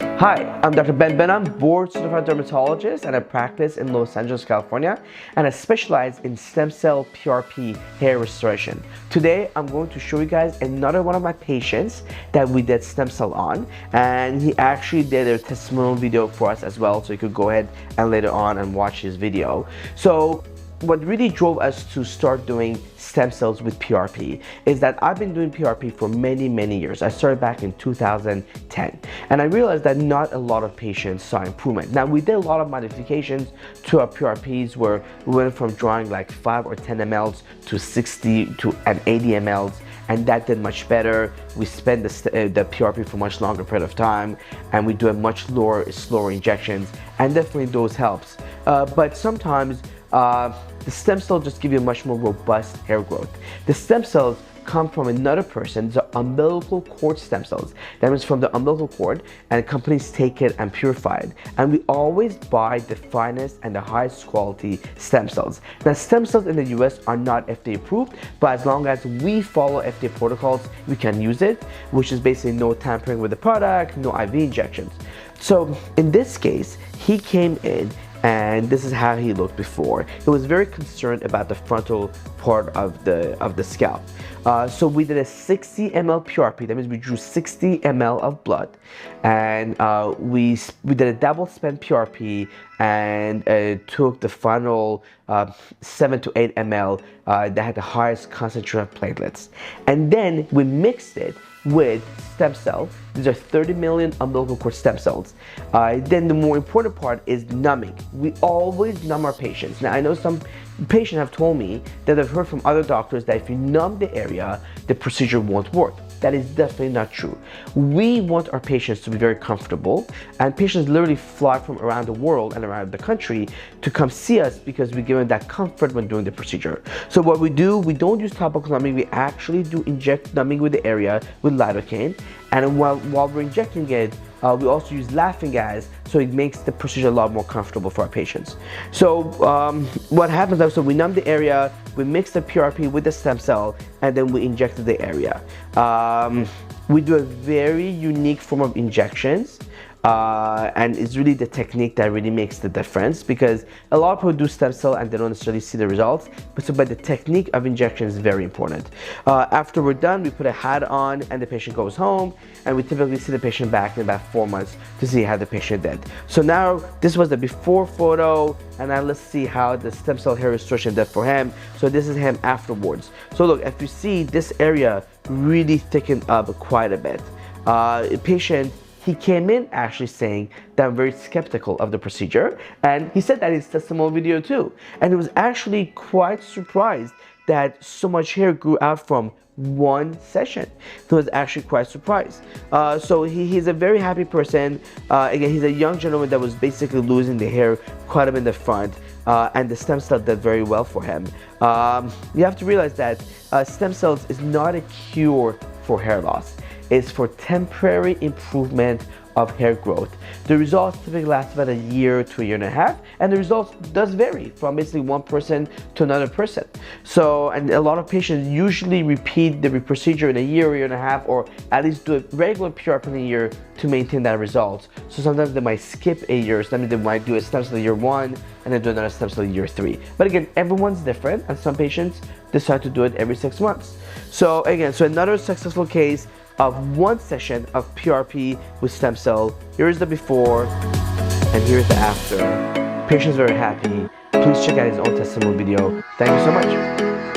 Hi, I'm Dr. Behnam, board certified dermatologist, and I practice in Los Angeles, California, and I specialize in stem cell PRP hair restoration. Today, I'm going to show you guys another one of my patients that we did stem cell on, and he actually did a testimonial video for us as well, so you could go ahead and later on and watch his video. So what really drove us to start doing stem cells with PRP is that I've been doing PRP for many years. I started back in 2010, and I realized that not a lot of patients saw improvement. Now, we did a lot of modifications to our PRPs where we went from drawing like 5 or 10 mLs to 60 to and 80 mLs, and that did much better. We spend the PRP for much longer period of time, and we do a much slower injections, and definitely those helps. But sometimes the stem cells just give you a much more robust hair growth. The stem cells come from another person, the umbilical cord stem cells. That means from the umbilical cord, and companies take it and purify it. And we always buy the finest and the highest quality stem cells. Now, stem cells in the US are not FDA approved, but as long as we follow FDA protocols, we can use it, which is basically no tampering with the product, no IV injections. So in this case, he came in, and this is how he looked before. He was very concerned about the frontal part of the scalp. So we did a 60 ml PRP. That means we drew 60 ml of blood, and we did a double spent PRP and took the final 7 to 8 ml that had the highest concentration of platelets, and then we mixed it with stem cell. These are 30 million umbilical cord stem cells. Then the more important part is numbing. We always numb our patients. Now, I know some patients have told me that I've heard from other doctors that if you numb the area, the procedure won't work. That is definitely not true. We want our patients to be very comfortable, and patients literally fly from around the world and around the country to come see us because we give them that comfort when doing the procedure. So what we do, we don't use topical numbing, we actually do inject numbing with the area with lidocaine, and while we're injecting it, we also use laughing gas, so it makes the procedure a lot more comfortable for our patients. So what happens is, so we numb the area, we mix the PRP with the stem cell, and then we inject the area. We do a very unique form of injections, and it's really the technique that really makes the difference, because a lot of people do stem cell and they don't necessarily see the results, but the technique of injection is very important. After we're done, we put a hat on and the patient goes home, and we typically see the patient back in about 4 months to see how the patient did. So now this was the before photo, and now let's see how the stem cell hair restoration did for him. So this is him afterwards. So look, if you see, this area really thickened up quite a bit. Patient, he came in actually saying that I'm very skeptical of the procedure, and he said that in his testimonial video too. And he was actually quite surprised that so much hair grew out from one session. He was actually quite surprised. So he's a very happy person. Again, he's a young gentleman that was basically losing the hair quite a bit in the front, and the stem cell did very well for him. You have to realize that stem cells is not a cure for hair loss. It's for temporary improvement of hair growth. The results typically last about a year to a year and a half, and the results does vary from basically one person to another person. So, and a lot of patients usually repeat the procedure in a year and a half, or at least do a regular PRP in a year to maintain that result. So sometimes they might skip a year, sometimes they might do a stem cell year 1 and then do another stem cell year 3. But again, everyone's different, and some patients decide to do it every 6 months. So again, so another successful case of one session of PRP with stem cell. Here's the before and here's the after. Patient's very happy. Please check out his own testimonial video. Thank you so much.